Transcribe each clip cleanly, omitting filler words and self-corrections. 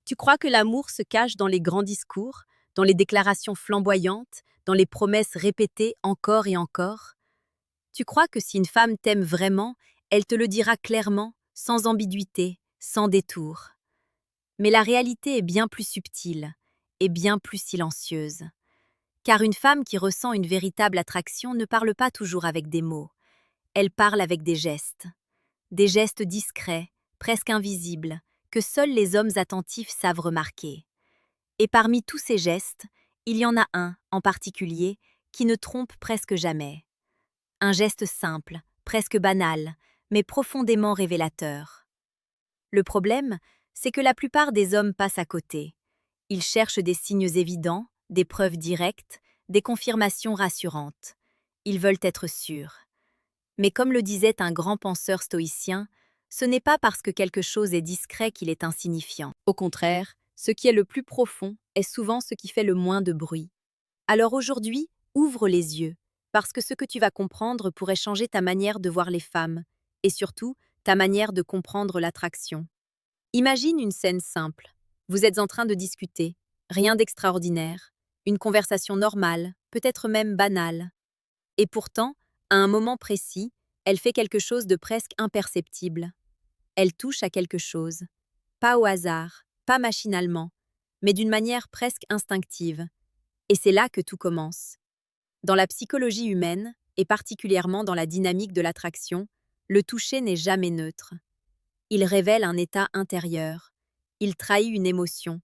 Tu crois que l'amour se cache dans les grands discours, dans les déclarations flamboyantes, dans les promesses répétées encore et encore? Tu crois que si une femme t'aime vraiment, elle te le dira clairement, sans ambiguïté, sans détour? Mais la réalité est bien plus subtile et bien plus silencieuse. Car une femme qui ressent une véritable attraction ne parle pas toujours avec des mots, elle parle avec des gestes discrets, presque invisibles, que seuls les hommes attentifs savent remarquer. Et parmi tous ces gestes, il y en a un, en particulier, qui ne trompe presque jamais. Un geste simple, presque banal, mais profondément révélateur. Le problème, c'est que la plupart des hommes passent à côté. Ils cherchent des signes évidents, des preuves directes, des confirmations rassurantes. Ils veulent être sûrs. Mais comme le disait un grand penseur stoïcien, ce n'est pas parce que quelque chose est discret qu'il est insignifiant. Au contraire, ce qui est le plus profond est souvent ce qui fait le moins de bruit. Alors aujourd'hui, ouvre les yeux, parce que ce que tu vas comprendre pourrait changer ta manière de voir les femmes, et surtout ta manière de comprendre l'attraction. Imagine une scène simple. Vous êtes en train de discuter, rien d'extraordinaire, une conversation normale, peut-être même banale. Et pourtant, à un moment précis, elle fait quelque chose de presque imperceptible. Elle touche à quelque chose. Pas au hasard, pas machinalement, mais d'une manière presque instinctive. Et c'est là que tout commence. Dans la psychologie humaine, et particulièrement dans la dynamique de l'attraction, le toucher n'est jamais neutre. Il révèle un état intérieur. Il trahit une émotion.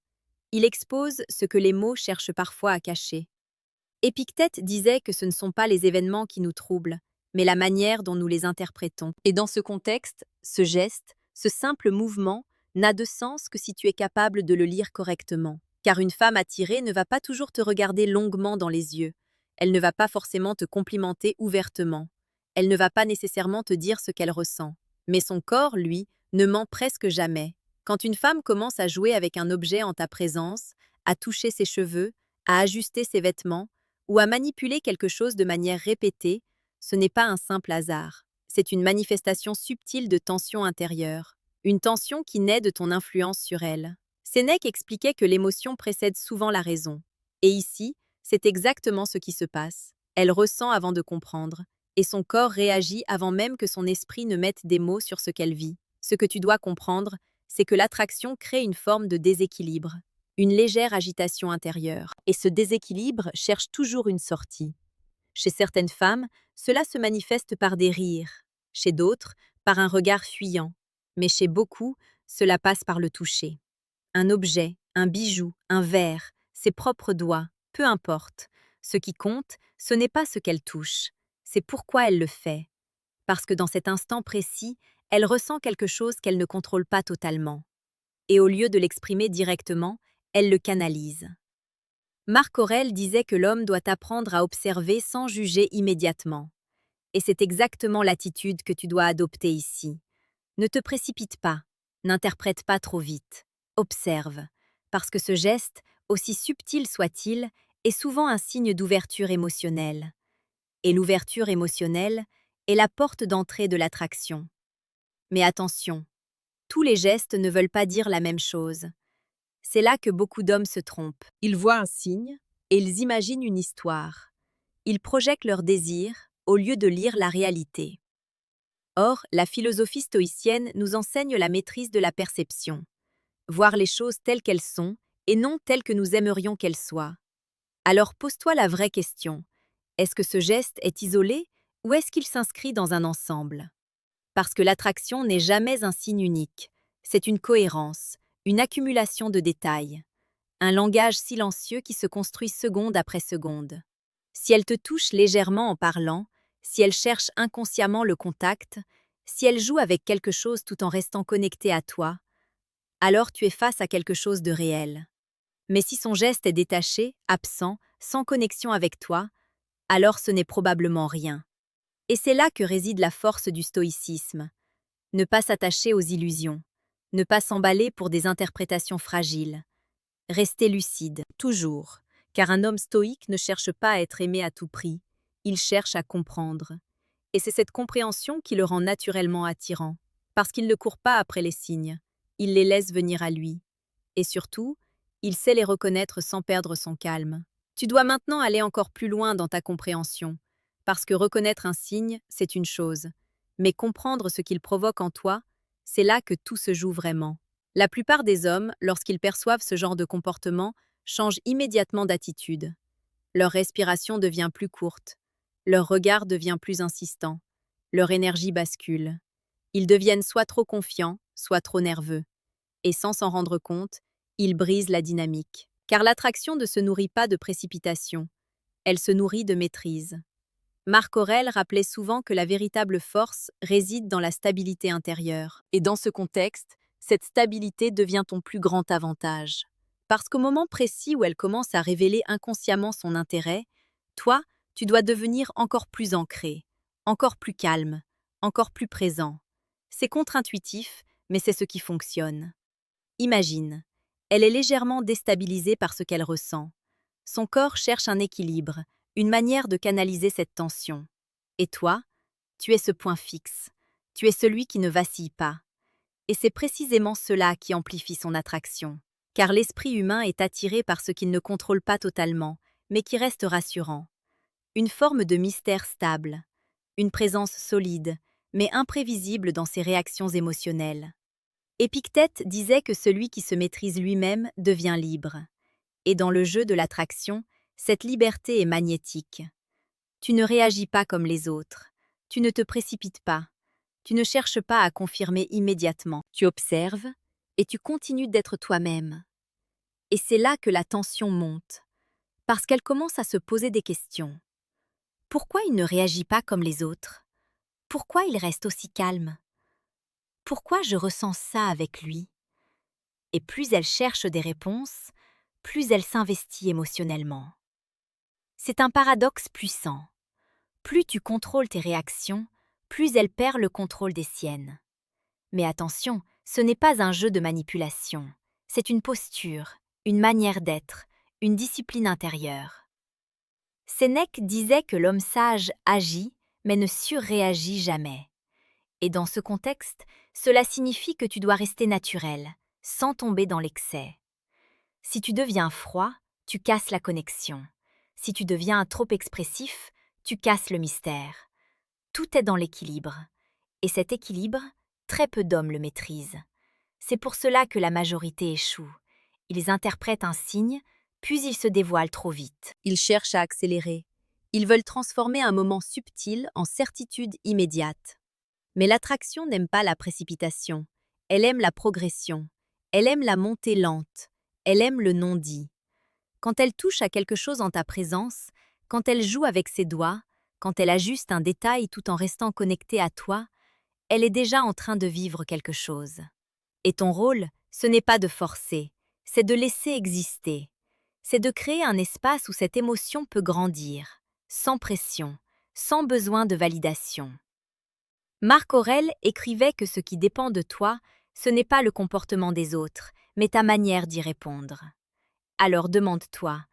Il expose ce que les mots cherchent parfois à cacher. Épictète disait que ce ne sont pas les événements qui nous troublent, mais la manière dont nous les interprétons. Et dans ce contexte, ce geste, ce simple mouvement, n'a de sens que si tu es capable de le lire correctement. Car une femme attirée ne va pas toujours te regarder longuement dans les yeux. Elle ne va pas forcément te complimenter ouvertement. Elle ne va pas nécessairement te dire ce qu'elle ressent. Mais son corps, lui, ne ment presque jamais. Quand une femme commence à jouer avec un objet en ta présence, à toucher ses cheveux, à ajuster ses vêtements, ou à manipuler quelque chose de manière répétée, ce n'est pas un simple hasard. C'est une manifestation subtile de tension intérieure, une tension qui naît de ton influence sur elle. Sénèque expliquait que l'émotion précède souvent la raison. Et ici, c'est exactement ce qui se passe. Elle ressent avant de comprendre, et son corps réagit avant même que son esprit ne mette des mots sur ce qu'elle vit. Ce que tu dois comprendre, c'est que l'attraction crée une forme de déséquilibre, une légère agitation intérieure. Et ce déséquilibre cherche toujours une sortie. Chez certaines femmes, cela se manifeste par des rires. Chez d'autres, par un regard fuyant. Mais chez beaucoup, cela passe par le toucher. Un objet, un bijou, un verre, ses propres doigts, peu importe. Ce qui compte, ce n'est pas ce qu'elle touche, c'est pourquoi elle le fait. Parce que dans cet instant précis, elle ressent quelque chose qu'elle ne contrôle pas totalement. Et au lieu de l'exprimer directement, elle le canalise. Marc Aurèle disait que l'homme doit apprendre à observer sans juger immédiatement. Et c'est exactement l'attitude que tu dois adopter ici. Ne te précipite pas, n'interprète pas trop vite. Observe, parce que ce geste, aussi subtil soit-il, est souvent un signe d'ouverture émotionnelle. Et l'ouverture émotionnelle est la porte d'entrée de l'attraction. Mais attention, tous les gestes ne veulent pas dire la même chose. C'est là que beaucoup d'hommes se trompent. Ils voient un signe et ils imaginent une histoire. Ils projettent leur désir au lieu de lire la réalité. Or, la philosophie stoïcienne nous enseigne la maîtrise de la perception. Voir les choses telles qu'elles sont et non telles que nous aimerions qu'elles soient. Alors pose-toi la vraie question. Est-ce que ce geste est isolé ou est-ce qu'il s'inscrit dans un ensemble? Parce que l'attraction n'est jamais un signe unique. C'est une cohérence, une accumulation de détails. Un langage silencieux qui se construit seconde après seconde. Si elle te touche légèrement en parlant, si elle cherche inconsciemment le contact, si elle joue avec quelque chose tout en restant connectée à toi, alors tu es face à quelque chose de réel. Mais si son geste est détaché, absent, sans connexion avec toi, alors ce n'est probablement rien. Et c'est là que réside la force du stoïcisme. Ne pas s'attacher aux illusions, ne pas s'emballer pour des interprétations fragiles. Rester lucide, toujours, car un homme stoïque ne cherche pas à être aimé à tout prix, il cherche à comprendre. Et c'est cette compréhension qui le rend naturellement attirant, parce qu'il ne court pas après les signes, il les laisse venir à lui. Et surtout, il sait les reconnaître sans perdre son calme. Tu dois maintenant aller encore plus loin dans ta compréhension, parce que reconnaître un signe, c'est une chose, mais comprendre ce qu'il provoque en toi, c'est là que tout se joue vraiment. La plupart des hommes, lorsqu'ils perçoivent ce genre de comportement, changent immédiatement d'attitude. Leur respiration devient plus courte, leur regard devient plus insistant, leur énergie bascule. Ils deviennent soit trop confiants, soit trop nerveux. Et sans s'en rendre compte, ils brisent la dynamique. Car l'attraction ne se nourrit pas de précipitation, elle se nourrit de maîtrise. Marc Aurèle rappelait souvent que la véritable force réside dans la stabilité intérieure. Et dans ce contexte, cette stabilité devient ton plus grand avantage. Parce qu'au moment précis où elle commence à révéler inconsciemment son intérêt, toi, tu dois devenir encore plus ancré, encore plus calme, encore plus présent. C'est contre-intuitif, mais c'est ce qui fonctionne. Imagine, elle est légèrement déstabilisée par ce qu'elle ressent. Son corps cherche un équilibre, une manière de canaliser cette tension. Et toi, tu es ce point fixe. Tu es celui qui ne vacille pas. Et c'est précisément cela qui amplifie son attraction. Car l'esprit humain est attiré par ce qu'il ne contrôle pas totalement, mais qui reste rassurant. Une forme de mystère stable, une présence solide, mais imprévisible dans ses réactions émotionnelles. Épictète disait que celui qui se maîtrise lui-même devient libre. Et dans le jeu de l'attraction, cette liberté est magnétique. Tu ne réagis pas comme les autres. Tu ne te précipites pas. Tu ne cherches pas à confirmer immédiatement. Tu observes et tu continues d'être toi-même. Et c'est là que la tension monte, parce qu'elle commence à se poser des questions. Pourquoi il ne réagit pas comme les autres? Pourquoi il reste aussi calme? Pourquoi je ressens ça avec lui? Et plus elle cherche des réponses, plus elle s'investit émotionnellement. C'est un paradoxe puissant. Plus tu contrôles tes réactions, plus elle perd le contrôle des siennes. Mais attention, ce n'est pas un jeu de manipulation. C'est une posture, une manière d'être, une discipline intérieure. Sénèque disait que l'homme sage agit, mais ne surréagit jamais. Et dans ce contexte, cela signifie que tu dois rester naturel, sans tomber dans l'excès. Si tu deviens froid, tu casses la connexion. Si tu deviens trop expressif, tu casses le mystère. Tout est dans l'équilibre. Et cet équilibre, très peu d'hommes le maîtrisent. C'est pour cela que la majorité échoue. Ils interprètent un signe, puis ils se dévoilent trop vite. Ils cherchent à accélérer. Ils veulent transformer un moment subtil en certitude immédiate. Mais l'attraction n'aime pas la précipitation. Elle aime la progression. Elle aime la montée lente. Elle aime le non-dit. Quand elle touche à quelque chose en ta présence, quand elle joue avec ses doigts, quand elle ajuste un détail tout en restant connectée à toi, elle est déjà en train de vivre quelque chose. Et ton rôle, ce n'est pas de forcer, c'est de laisser exister. C'est de créer un espace où cette émotion peut grandir, sans pression, sans besoin de validation. Marc Aurèle écrivait que ce qui dépend de toi, ce n'est pas le comportement des autres, mais ta manière d'y répondre. Alors demande-toi,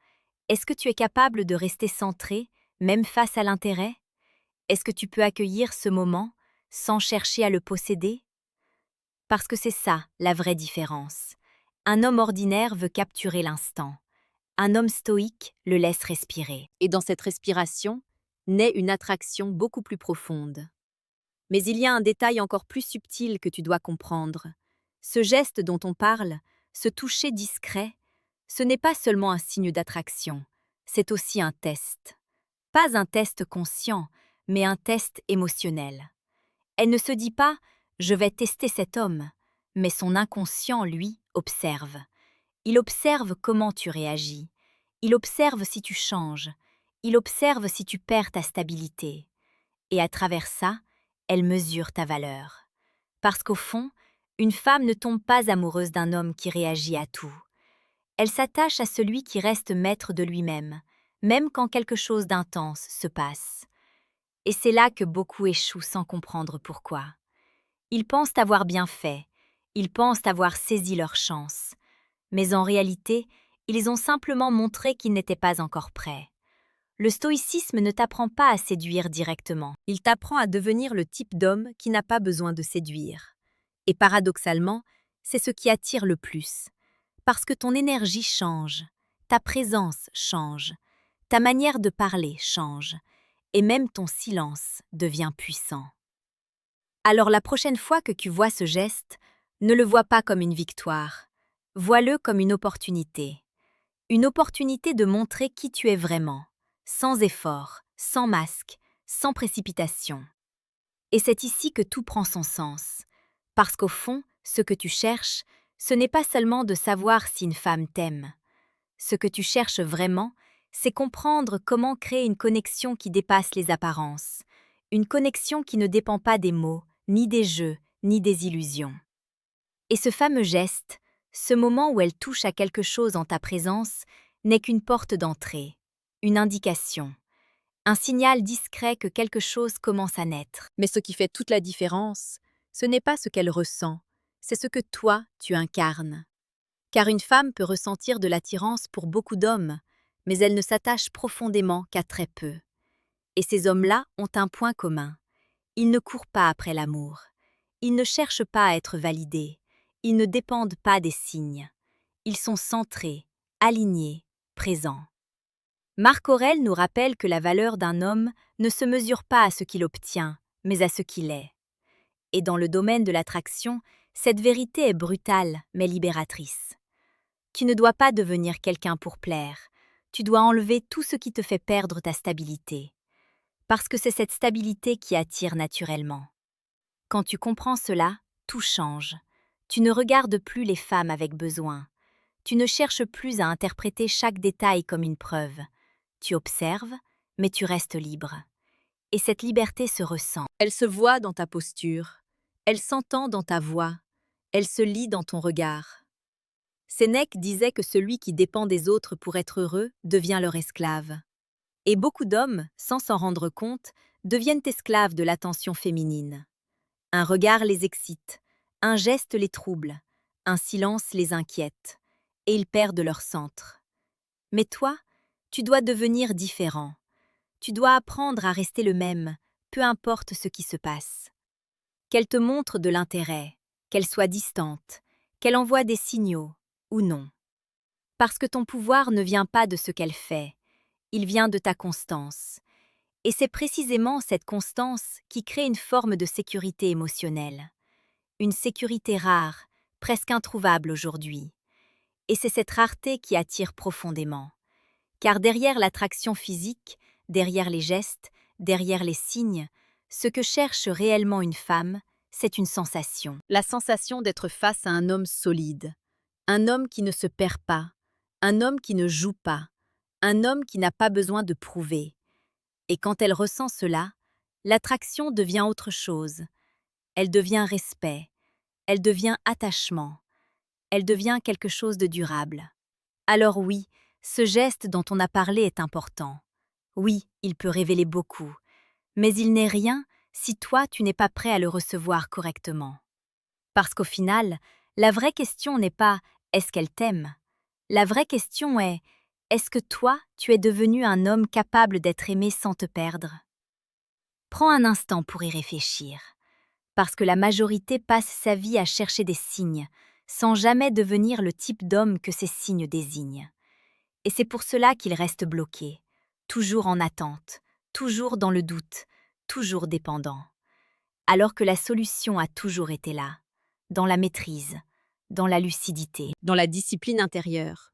est-ce que tu es capable de rester centré, même face à l'intérêt? Est-ce que tu peux accueillir ce moment sans chercher à le posséder? Parce que c'est ça, la vraie différence. Un homme ordinaire veut capturer l'instant. Un homme stoïque le laisse respirer. Et dans cette respiration, naît une attraction beaucoup plus profonde. Mais il y a un détail encore plus subtil que tu dois comprendre. Ce geste dont on parle, ce toucher discret, ce n'est pas seulement un signe d'attraction, c'est aussi un test. Pas un test conscient, mais un test émotionnel. Elle ne se dit pas « je vais tester cet homme », mais son inconscient, lui, observe. Il observe comment tu réagis. Il observe si tu changes. Il observe si tu perds ta stabilité. Et à travers ça, elle mesure ta valeur. Parce qu'au fond, une femme ne tombe pas amoureuse d'un homme qui réagit à tout. Elle s'attache à celui qui reste maître de lui-même, même quand quelque chose d'intense se passe. Et c'est là que beaucoup échouent sans comprendre pourquoi. Ils pensent avoir bien fait, ils pensent avoir saisi leur chance. Mais en réalité, ils ont simplement montré qu'ils n'étaient pas encore prêts. Le stoïcisme ne t'apprend pas à séduire directement. Il t'apprend à devenir le type d'homme qui n'a pas besoin de séduire. Et paradoxalement, c'est ce qui attire le plus. Parce que ton énergie change, ta présence change, ta manière de parler change, et même ton silence devient puissant. Alors la prochaine fois que tu vois ce geste, ne le vois pas comme une victoire, vois-le comme une opportunité. Une opportunité de montrer qui tu es vraiment, sans effort, sans masque, sans précipitation. Et c'est ici que tout prend son sens. Parce qu'au fond, ce que tu cherches, ce n'est pas seulement de savoir si une femme t'aime. Ce que tu cherches vraiment, c'est comprendre comment créer une connexion qui dépasse les apparences. Une connexion qui ne dépend pas des mots, ni des jeux, ni des illusions. Et ce fameux geste, ce moment où elle touche à quelque chose en ta présence, n'est qu'une porte d'entrée, une indication, un signal discret que quelque chose commence à naître. Mais ce qui fait toute la différence, ce n'est pas ce qu'elle ressent, c'est ce que toi, tu incarnes. Car une femme peut ressentir de l'attirance pour beaucoup d'hommes, mais elle ne s'attache profondément qu'à très peu. Et ces hommes-là ont un point commun. Ils ne courent pas après l'amour. Ils ne cherchent pas à être validés. Ils ne dépendent pas des signes. Ils sont centrés, alignés, présents. Marc Aurèle nous rappelle que la valeur d'un homme ne se mesure pas à ce qu'il obtient, mais à ce qu'il est. Et dans le domaine de l'attraction, cette vérité est brutale mais libératrice. Tu ne dois pas devenir quelqu'un pour plaire. Tu dois enlever tout ce qui te fait perdre ta stabilité. Parce que c'est cette stabilité qui attire naturellement. Quand tu comprends cela, tout change. Tu ne regardes plus les femmes avec besoin. Tu ne cherches plus à interpréter chaque détail comme une preuve. Tu observes, mais tu restes libre. Et cette liberté se ressent. Elle se voit dans ta posture. Elle s'entend dans ta voix. Elle se lit dans ton regard. Sénèque disait que celui qui dépend des autres pour être heureux devient leur esclave. Et beaucoup d'hommes, sans s'en rendre compte, deviennent esclaves de l'attention féminine. Un regard les excite, un geste les trouble, un silence les inquiète, et ils perdent leur centre. Mais toi, tu dois devenir différent. Tu dois apprendre à rester le même, peu importe ce qui se passe. Qu'elle te montre de l'intérêt, qu'elle soit distante, qu'elle envoie des signaux, ou non. Parce que ton pouvoir ne vient pas de ce qu'elle fait, il vient de ta constance. Et c'est précisément cette constance qui crée une forme de sécurité émotionnelle. Une sécurité rare, presque introuvable aujourd'hui. Et c'est cette rareté qui attire profondément. Car derrière l'attraction physique, derrière les gestes, derrière les signes, ce que cherche réellement une femme, c'est une sensation. La sensation d'être face à un homme solide. Un homme qui ne se perd pas. Un homme qui ne joue pas. Un homme qui n'a pas besoin de prouver. Et quand elle ressent cela, l'attraction devient autre chose. Elle devient respect. Elle devient attachement. Elle devient quelque chose de durable. Alors oui, ce geste dont on a parlé est important. Oui, il peut révéler beaucoup. Mais il n'est rien si toi, tu n'es pas prêt à le recevoir correctement. Parce qu'au final, la vraie question n'est pas « est-ce qu'elle t'aime ?» La vraie question est « est-ce que toi, tu es devenu un homme capable d'être aimé sans te perdre ?» Prends un instant pour y réfléchir. Parce que la majorité passe sa vie à chercher des signes, sans jamais devenir le type d'homme que ces signes désignent. Et c'est pour cela qu'ils restent bloqués, toujours en attente, toujours dans le doute, toujours dépendants. Alors que la solution a toujours été là, dans la maîtrise, dans la lucidité, dans la discipline intérieure.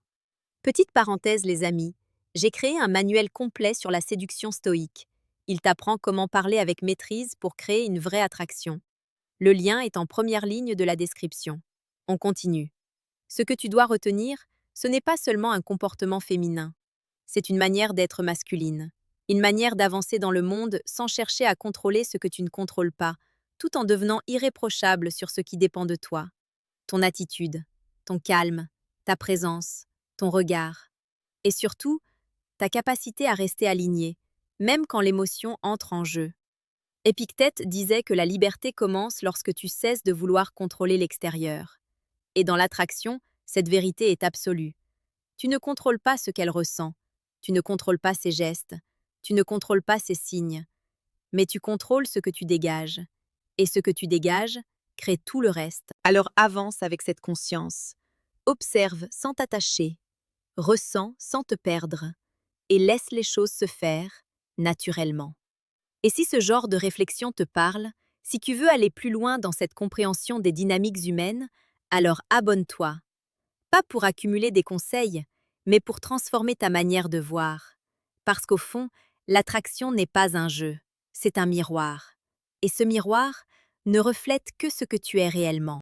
Petite parenthèse les amis, j'ai créé un manuel complet sur la séduction stoïque. Il t'apprend comment parler avec maîtrise pour créer une vraie attraction. Le lien est en première ligne de la description. On continue. Ce que tu dois retenir, ce n'est pas seulement un comportement féminin. C'est une manière d'être masculine. Une manière d'avancer dans le monde sans chercher à contrôler ce que tu ne contrôles pas, tout en devenant irréprochable sur ce qui dépend de toi. Ton attitude, ton calme, ta présence, ton regard. Et surtout, ta capacité à rester aligné, même quand l'émotion entre en jeu. Épictète disait que la liberté commence lorsque tu cesses de vouloir contrôler l'extérieur. Et dans l'attraction, cette vérité est absolue. Tu ne contrôles pas ce qu'elle ressent, tu ne contrôles pas ses gestes, tu ne contrôles pas ses signes, mais tu contrôles ce que tu dégages. Et ce que tu dégages crée tout le reste. Alors avance avec cette conscience. Observe sans t'attacher, ressens sans te perdre, et laisse les choses se faire naturellement. Et si ce genre de réflexion te parle, si tu veux aller plus loin dans cette compréhension des dynamiques humaines, alors abonne-toi. Pas pour accumuler des conseils, mais pour transformer ta manière de voir. Parce qu'au fond, l'attraction n'est pas un jeu, c'est un miroir. Et ce miroir ne reflète que ce que tu es réellement.